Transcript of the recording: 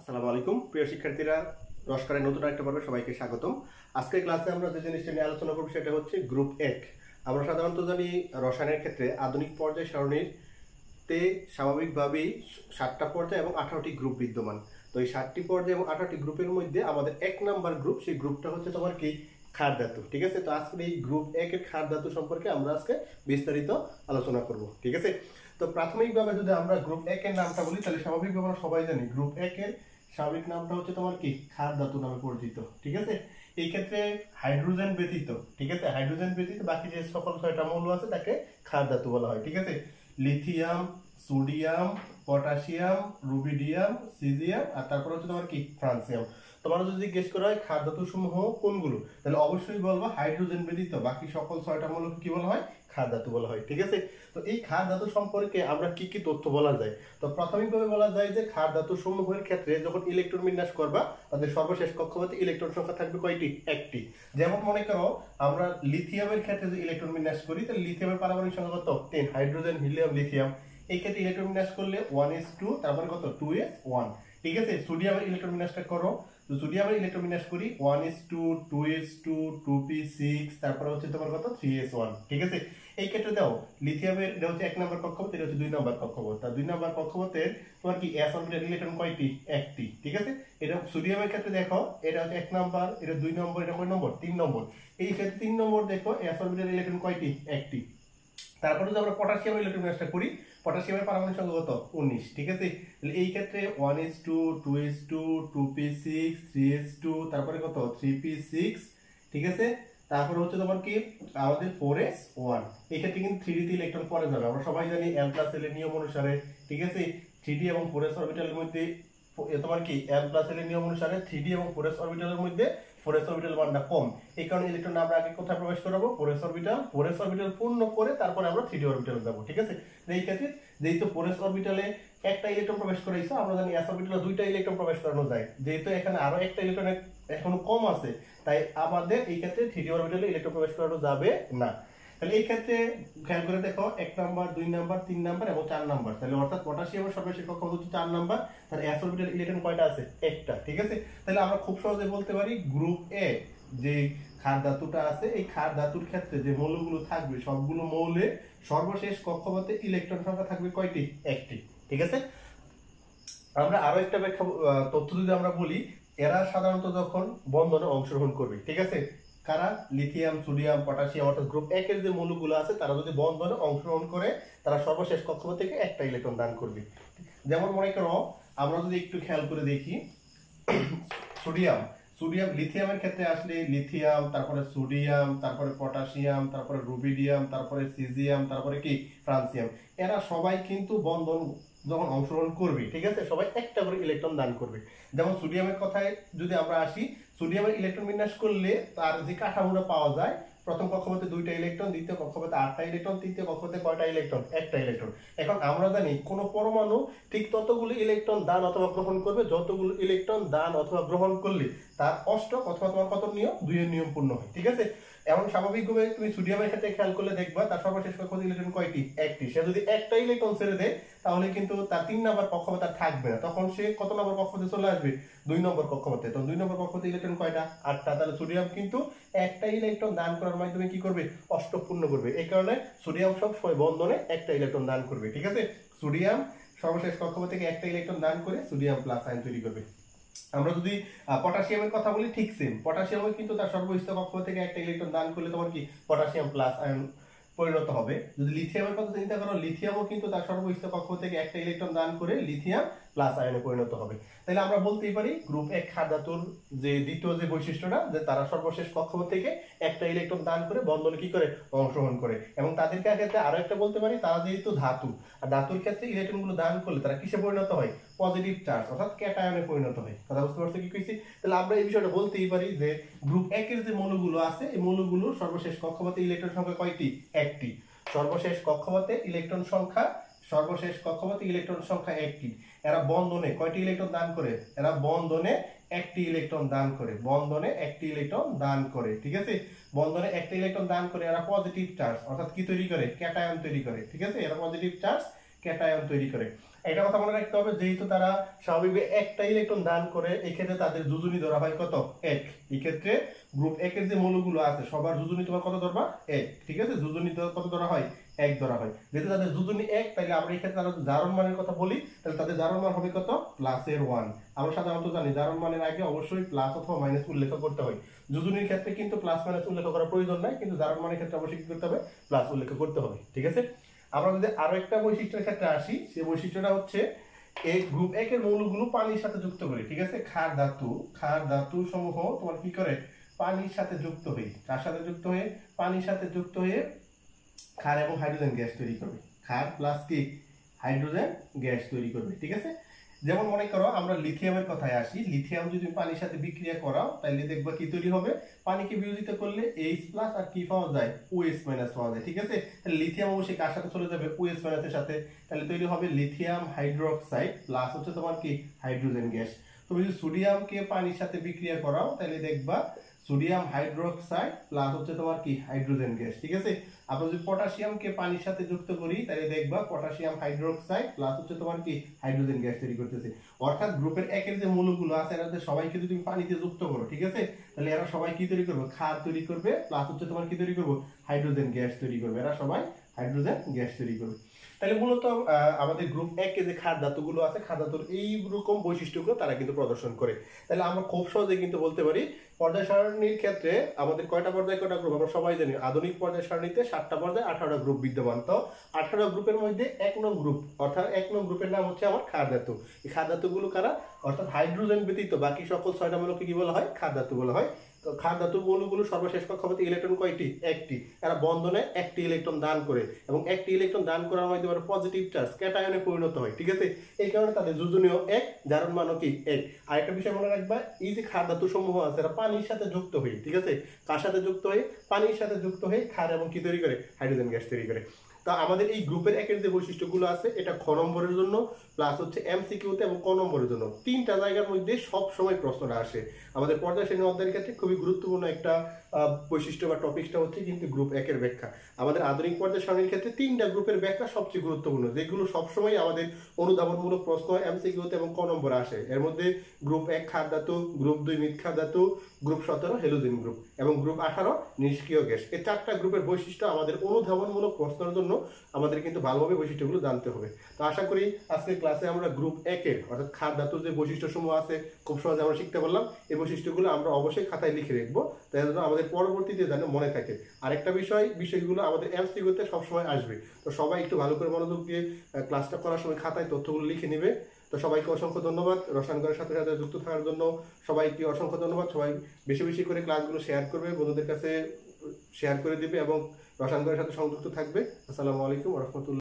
আসসালামু আলাইকুম প্রিয় শিক্ষার্থীরা, রসকারের নতুন একটা পর্বে সবাইকে স্বাগতম। আজকের ক্লাসে আমরা যে জিনিসটা নিয়ে আলোচনা করব সেটা হচ্ছে গ্রুপ 1। আমরা সাধারণত জানি রসায়নের ক্ষেত্রে আধুনিক পর্যায় সারণীতে স্বাভাবিকভাবেই 7টা পর্যায় এবং 18টি গ্রুপ বিদ্যমান। তো এই 7টি পর্যায় এবং 18টি গ্রুপের মধ্যে আমাদের 1 নাম্বার গ্রুপ, সেই গ্রুপটা হচ্ছে তোমার কি ক্ষার ধাতু। ঠিক আছে, তো আজকে এই গ্রুপ 1 এর ক্ষার ধাতু সম্পর্কে আমরা আজকে বিস্তারিত আলোচনা করব। ঠিক আছে, তো প্রাথমিকভাবে যদি আমরা গ্রুপ 1 এর নামটা বলি তাহলে স্বাভাবিকভাবে আমরা সবাই জানি গ্রুপ 1 এর স্বাভাবিক নামটা হচ্ছে তোমার কি ক্ষার ধাতু নামে পরিচিত। ঠিক আছে, এই ক্ষেত্রে হাইড্রোজেন ব্যতীত, ঠিক আছে, হাইড্রোজেন ব্যতীত বাকি যে সকল 6টা মৌল আছে তাকে ক্ষার ধাতু বলা হয়। ঠিক আছে, lithium, sodium, potassium, rubidium, caesium আর তারপর হচ্ছে তোমার কি ফ্রান্সিয়াম। তোমার যদি জিজ্ঞেস করা হয় ক্ষার ধাতু সমূহ কোনগুলো, তাহলে অবশ্যই বলবো হাইড্রোজেন ব্যতীত বাকি সকল 6টা মৌলকে কি বলা হয়, ক্ষার ধাতু বলা হয়। ঠিক আছে, তো এই ক্ষার ধাতু সম্পর্কে আমরা কি কি তথ্য বলা যায়? তো প্রাথমিকভাবে বলা যায় যে ক্ষার ধাতু সমূহের ক্ষেত্রে যখন ইলেকট্রন বিন্যাস করবা তাদের সর্বশেষ কক্ষপথে ইলেকট্রন সংখ্যা থাকবে কয়টি? একটি। যেমন মনে করো আমরা লিথিয়ামের ক্ষেত্রে যদি ইলেকট্রন বিন্যাস করি তাহলে লিথিয়ামের পারমাণবিক সংখ্যা কত? 10। হাইড্রোজেন, হিলিয়াম, লিথিয়াম, এই ক্ষেত্রে ইলেকট্রন বিন্যাস করলে 1s2, তারপরে কত? 2s1। ঠিক আছে, সোডিয়ামের ইলেকট্রন বিন্যাসটা করো, তো সোডিয়ামের ইলেকট্রন বিন্যাস করি 1s2, 2s2, 2p6, তারপরে হচ্ছে তোমার কত? 3s1। ঠিক আছে, এই ক্ষেত্রে দাও লিথিয়ামের এটা হচ্ছে 1 নম্বর কক্ষপথ, এটা হচ্ছে 2 নম্বর কক্ষপথ। তার 2 নম্বর কক্ষপথের তোমার কি s অরবিটাল ইলেকট্রন কয়টি? একটি। ঠিক আছে, এটা সোডিয়ামের ক্ষেত্রে দেখো এটা হচ্ছে 1 নম্বর, এটা 2 নম্বর, এটা কয় নম্বর? 3 নম্বর। এই ক্ষেত্রে 3 নম্বর দেখো s অরবিটাল ইলেকট্রন কয়টি? একটি। তারপরে যদি আমরা পটাশিয়ামের ইলেকট্রন বিন্যাসটা করি, পটাশিয়ামের পারমাণবিক সংখ্যা কত? 19। ঠিক আছে, তাহলে এই ক্ষেত্রে 1s2, 2s2, 2p6, 3s2, তারপরে কত? 3p6। ঠিক আছে, তারপরে হচ্ছে তোমার কি আমাদের 4s1। এই ক্ষেত্রে কিন্তু 3d তে ইলেকট্রন পরে যাবে। আমরা সবাই জানি l প্লাস l এর নিয়ম অনুসারে, ঠিক আছে, 3d এবং 4s অরবিটালের মধ্যে তোমার কি l প্লাস l এর নিয়ম অনুসারে 3d এবং 4s অরবিটালের মধ্যে 4s অরবিটাল মানটা কম। এই কারণে ইলেকট্রন আমরা আগে কোথায় প্রবেশ করাবো? 4s orbital. 4s অরবিটাল পূর্ণ করে তারপরে আমরা 3d অরবিটালে যাব। ঠিক আছে, এই ক্ষেত্রে যেহেতু 4s অরবিটালে একটা ইলেকট্রন প্রবেশ করাইছো, আমরা জানি s অরবিটালে 2টা ইলেকট্রন প্রবেশ করানো যায়। যেহেতু এখানে আরো একটা ইলেকট্রন এখনো কম আছে, তাই আমাদের এই ক্ষেত্রে 3d অরবিটালে ইলেকট্রন প্রবেশ করানো যাবে না। তাহলে এই ক্ষেত্রে খেয়াল করে দেখো 1 নাম্বার, 2 নাম্বার, 3 নাম্বার এবং 4 নাম্বার, তাহলে অর্থাৎ পটাশিয়ামের সর্বশেষ কক্ষপথ হচ্ছে 4 নাম্বার। তাহলে s অরবিটাল ইলেকট্রন কয়টা আছে? একটা। ঠিক আছে, তাহলে আমরা খুব সহজে বলতে পারি গ্রুপ এ যে ক্ষার ধাতুটা আছে, এই ক্ষার ধাতুর ক্ষেত্রে যে মৌলগুলো থাকবে সবগুলো মৌলের সর্বশেষ কক্ষপথে ইলেকট্রন সংখ্যা থাকবে কয়টি? একটি। ঠিক আছে, আমরা আরো একটা ব্যাখ্যা তথ্য যদি আমরা বলি, এরা সাধারণত যখন বন্ধনে অংশগ্রহণ করবে, ঠিক আছে, কারা? লিথিয়াম, সোডিয়াম, পটাশিয়াম, অর্থাৎ গ্রুপ 1 এর যে মৌলগুলো আছে তারা যদি বন্ধনে অংশগ্রহণ করে তারা সর্বশেষ কক্ষপথ থেকে একটা ইলেকট্রন দান করবে। যেমন মনে করো আমরা যদি একটু খেয়াল করে দেখি, সোডিয়াম, সোডিয়াম লিথিয়ামের ক্ষেত্রে আসলে লিথিয়াম, তারপরে সোডিয়াম, তারপরে পটাশিয়াম, তারপরে রুবিডিয়াম, তারপরে সিজিয়াম, তারপরে কি ফ্রান্সিয়াম, এরা সবাই কিন্তু বন্ধন যখন অংশগ্রহণ করবে, ঠিক আছে, সবাই একটা করে ইলেকট্রন দান করবে। যেমন সোডিয়ামের কথায় যদি আমরা আসি, সোডিয়ামের ইলেকট্রন বিন্যাস করলে তার যে কাঠামোটা পাওয়া যায়, প্রথম কক্ষপথে 2টা ইলেকট্রন, দ্বিতীয় কক্ষপথে 8টা ইলেকট্রন, তৃতীয় কক্ষপথে কয়টা ইলেকট্রন? একটা ইলেকট্রন। এখন আমরা জানি কোন পরমাণু ঠিক ততগুলো ইলেকট্রন দান অথবা গ্রহণ করবে যতগুলো ইলেকট্রন দান অথবা গ্রহণ করলে তার অষ্টক অথবা তোমার কত নিয়ম? 2 এর নিয়ম পূর্ণ হয়। ঠিক আছে, এমন স্বাভাবিকভাবে তুমি সোডিয়ামের ক্ষেত্রে খেয়াল করলে দেখবা তার সর্বশেষ কক্ষপথে ইলেকট্রন কয়টি? একটি। সে যদি একটা ইলেকট্রন ছেড়ে দেয় তাহলে কিন্তু তার 3 নম্বর কক্ষপথ আর থাকবে না, তখন সে কত নম্বর কক্ষপথে চলে আসবে? 2 নম্বর কক্ষপথে। তো 2 নম্বর কক্ষপথে ইলেকট্রন কয়টা? 8টা। তাহলে সোডিয়াম কিন্তু একটা ইলেকট্রন দান করার মাধ্যমে কি করবে? অষ্টক পূর্ণ করবে। এই কারণে সোডিয়াম সব সময় বন্ধনে একটা ইলেকট্রন দান করবে। ঠিক আছে, সোডিয়াম সর্বশেষ কক্ষপথ থেকে একটা ইলেকট্রন দান করে সোডিয়াম প্লাস আয়ন তৈরি করবে। আমরা যদি পটাশিয়ামের কথা বলি, ঠিক সেম, পটাশিয়ামও কিন্তু তার সর্বস্থ কক্ষপথ থেকে একটা ইলেকট্রন দান করলে তোমার কি পটাশিয়াম প্লাস আয়ন পরিণত হবে। যদি লিথিয়ামের কথা চিন্তা করো, লিথিয়ামও কিন্তু তার সর্বস্থ কক্ষপথ থেকে একটা ইলেকট্রন দান করে লিথিয়াম প্লাস আয়নে পরিণত হবে। তাহলে আমরা বলতেই পারি গ্রুপ 1 ক্ষার ধাতুর যে দ্বিতীয় যে বৈশিষ্ট্যটা, যে তারা সর্বশেষ কক্ষপথ থেকে একটা ইলেকট্রন দান করে বন্ধনে কি করে? অংশগ্রহণ করে। এবং তাদেরকে ক্ষেত্রে আরো একটা বলতে পারি, তারা যেহেতু ধাতু, আর ধাতুর ক্ষেত্রে ইলেকট্রনগুলো দান করলে তারা কিসে পরিণত হয়? পজিটিভ চার্জ অর্থাৎ ক্যাটায়নে পরিণত হয়। কথা বুঝতে পারছো কি কইছি? তাহলে আমরা এই বিষয়টা বলতেই পারি যে গ্রুপ 1 এর যে মৌলগুলো আছে এই মৌলগুলোর সর্বশেষ কক্ষপথে ইলেকট্রন সংখ্যা কয়টি? একটি। সর্বশেষ কক্ষপথে ইলেকট্রন সংখ্যা, সর্বশেষ কক্ষপথে ইলেকট্রন সংখ্যা একটি। এরা বন্ধনে কয়টি ইলেকট্রন দান করে? এরা বন্ধনে একটি ইলেকট্রন দান করে। বন্ধনে একটি ইলেকট্রন দান করে। ঠিক আছে, বন্ধনে একটা ইলেকট্রন দান করে এরা পজিটিভ চার্জ অর্থাৎ কি তৈরি করে? ক্যাটায়ন তৈরি করে। ঠিক আছে, এরা পজিটিভ চার্জ ক্যাটায়ন তৈরি করে। এটা কথা মনে রাখতে হবে, যেহেতু তারা স্বাভাবিকভাবে একটা ইলেকট্রন দান করে, এই ক্ষেত্রে তাদের যোজনী ধরা হয় কত, এক। এই ক্ষেত্রে গ্রুপ একের যে মৌলগুলো আছে সবার যোজনী তোমার কত ধরবা, এক। ঠিক আছে, যোজনী কত ধরা হয়, এক ধরা হয়। যেহেতু তাদের যোজনী এক, তাহলে আমরা এই ক্ষেত্রে জারণ মানের কথা বলি, তাহলে তাদের জারণ মান হবে কত, প্লাসের ওয়ান। আমরা সাধারণত জানি জারণ মানের আগে অবশ্যই প্লাস অথবা মাইনাস উল্লেখ করতে হয়। যোজনীর ক্ষেত্রে কিন্তু প্লাস মাইনাস উল্লেখ করার প্রয়োজন নাই, কিন্তু জারণ মানের ক্ষেত্রে অবশ্যই কি করতে হবে, প্লাস উল্লেখ করতে হবে। ঠিক আছে, আমরা যদি আরো একটা বৈশিষ্ট্যের ক্ষেত্রে আসি, সেই বৈশিষ্ট্যটা হচ্ছে এই গ্রুপ একের মৌলগুলো পানির সাথে যুক্ত করে। ঠিক আছে, ক্ষার ধাতু সমূহ তোমার কি করে, পানির সাথে যুক্ত হয়ে, কার সাথে যুক্ত হয়ে, পানির সাথে যুক্ত হয়ে ক্ষার এবং হাইড্রোজেন গ্যাস তৈরি করবে। ক্ষার প্লাস কি, হাইড্রোজেন গ্যাস তৈরি করবে। ঠিক আছে, যেমন মনে করো আমরা লিথিয়ামের কথায় আসি, লিথিয়াম যদি পানির সাথে বিক্রিয়া করাও তাহলে দেখবা কি তৈরি হবে, পানিকে বিয়োজিত করলে H প্লাস আর কি পাওয়া যায়, OH মাইনাস পাওয়া যায়। ঠিক আছে, তাহলে লিথিয়াম অবশ্যই কার সাথে চলে যাবে, OH মাইনাসের সাথে, তাহলে তৈরি হবে লিথিয়াম হাইড্রোক্সাইড প্লাস হচ্ছে তোমার কি, হাইড্রোজেন গ্যাস। তুমি যদি সোডিয়ামকে পানির সাথে বিক্রিয়া করাও তাহলে দেখবা সোডিয়াম হাইড্রোক্সাইড প্লাস হচ্ছে তোমার কি, হাইড্রোজেন গ্যাস। ঠিক আছে, আমরা যদি পটাশিয়ামকে পানির সাথে যুক্ত করি তাহলে দেখবা পটাশিয়াম হাইড্রোক্সাইড প্লাস হচ্ছে তোমার কি, হাইড্রোজেন গ্যাস তৈরি করতেছে। অর্থাৎ গ্রুপের একের যে মৌলগুলো আছে এরা সবাইকে যদি তুমি পানিতে যুক্ত করো, ঠিক আছে, তাহলে এরা সবাই কি তৈরি করবে, ক্ষার তৈরি করবে প্লাস হচ্ছে তোমার কি তৈরি করবে, হাইড্রোজেন গ্যাস তৈরি করবে। এরা সবাই হাইড্রোজেন গ্যাস তৈরি করবে। তাহলে মূলত আমাদের গ্রুপ একে যে ক্ষার ধাতুগুলো আছে, ক্ষার ধাতুর এই রকম বৈশিষ্ট্যগুলো তারা কিন্তু প্রদর্শন করে। তাহলে আমরা খুব সহজে কিন্তু বলতে পারি পর্যায় সারণীর ক্ষেত্রে আমাদের কয়টা পর্যায়, কয়টা গ্রুপ, আমরা সবাই জানি আধুনিক পর্যায় সারণীতে 7টা পর্যায় 18টা গ্রুপ বিদ্যমান। তো 18টা গ্রুপের মধ্যে 1 নং গ্রুপ, অর্থাৎ 1 নং গ্রুপের নাম হচ্ছে আমার ক্ষার ধাতু। এই ক্ষার ধাতুগুলো কারা, অর্থাৎ হাইড্রোজেন ব্যতীত বাকি সকল 6টা মৌলকে কি বলা হয়, ক্ষার ধাতু বলা হয়। তো ক্ষার ধাতু মৌলগুলো সর্বশেষ কক্ষপথে ইলেকট্রন কয়টি, একটি। এরা বন্ধনে একটি ইলেকট্রন দান করে এবং একটি ইলেকট্রন দান করার মাধ্যমে পজিটিভ চার্জ ক্যাটায়নে পরিণত হয়। ঠিক আছে, এই কারণে তাদের যোজনীয় এক, জারণ মানও কি, এক। আরেকটা বিষয় মনে রাখবা, এই যে ক্ষার ধাতু সমূহ আছে এরা পানির সাথে যুক্ত হয়ে, ঠিক আছে, কার সাথে যুক্ত হয়ে, পানির সাথে যুক্ত হয়ে ক্ষার এবং কি তৈরি করে, হাইড্রোজেন গ্যাস তৈরি করে। তা আমাদের এই গ্রুপের একের যে বৈশিষ্ট্যগুলো আছে এটা খ নম্বরের জন্য প্লাস হচ্ছে এমসিকিউতে এবং ক নম্বরের জন্য 3টা জায়গার মধ্যে সব সময় প্রশ্নটা আসে। আমাদের পর্যায় শ্রেণী অধ্যায়ের ক্ষেত্রে খুবই গুরুত্বপূর্ণ একটা বৈশিষ্ট্য বা টপিকটা হচ্ছে কিন্তু গ্রুপ একের ব্যাখ্যা। আমাদের আধুনিক পর্যায় সারণীর ক্ষেত্রে 3টা গ্রুপের ব্যাখ্যা সবচেয়ে গুরুত্বপূর্ণ, যেগুলো সবসময় আমাদের অনুধাবনমূলক প্রশ্ন এমসিকিউতে এবং ক নম্বরে আসে। এর মধ্যে গ্রুপ 1 ক্ষার ধাতু, গ্রুপ 2 মৃৎ ক্ষার ধাতু, গ্রুপ 17 হেলোজেন গ্রুপ এবং গ্রুপ 18 নিষ্ক্রিয় গ্যাস। এই 4টা গ্রুপের বৈশিষ্ট্য আমাদের অনুধাবনমূলক প্রশ্নের জন্য আমাদের কিন্তু ভালোভাবে বৈশিষ্ট্যগুলো জানতে হবে। তো আশা করি আজকের ক্লাসে আমরা গ্রুপ একের অর্থাৎ ক্ষার ধাতুর যে বৈশিষ্ট্যসমূহ আছে খুব সহজে আমরা শিখতে পারলাম। এই বৈশিষ্ট্যগুলো আমরা অবশ্যই খাতায় লিখে রাখবো, তাই জন্য আমাদের পরবর্তীতে যেন মনে থাকে। আরেকটা বিষয়গুলো আমাদের এমসিকিউতে সবসময় আসবে। তো সবাই একটু ভালো করে মনোযোগ দিয়ে ক্লাসটা করার সময় খাতায় তথ্যগুলো লিখে নেবে। তো সবাইকে অসংখ্য ধন্যবাদ রসায়নগণের সাথে সাথে যুক্ত থাকার জন্য। সবাইকে অসংখ্য ধন্যবাদ। সবাই বেশি বেশি করে ক্লাসগুলো শেয়ার করবে, বন্ধুদের কাছে শেয়ার করে দিবে এবং রসায়নগণের সাথে সংযুক্ত থাকবে। আসসালামু আলাইকুম ওয়া রাহমাতুল্লাহ।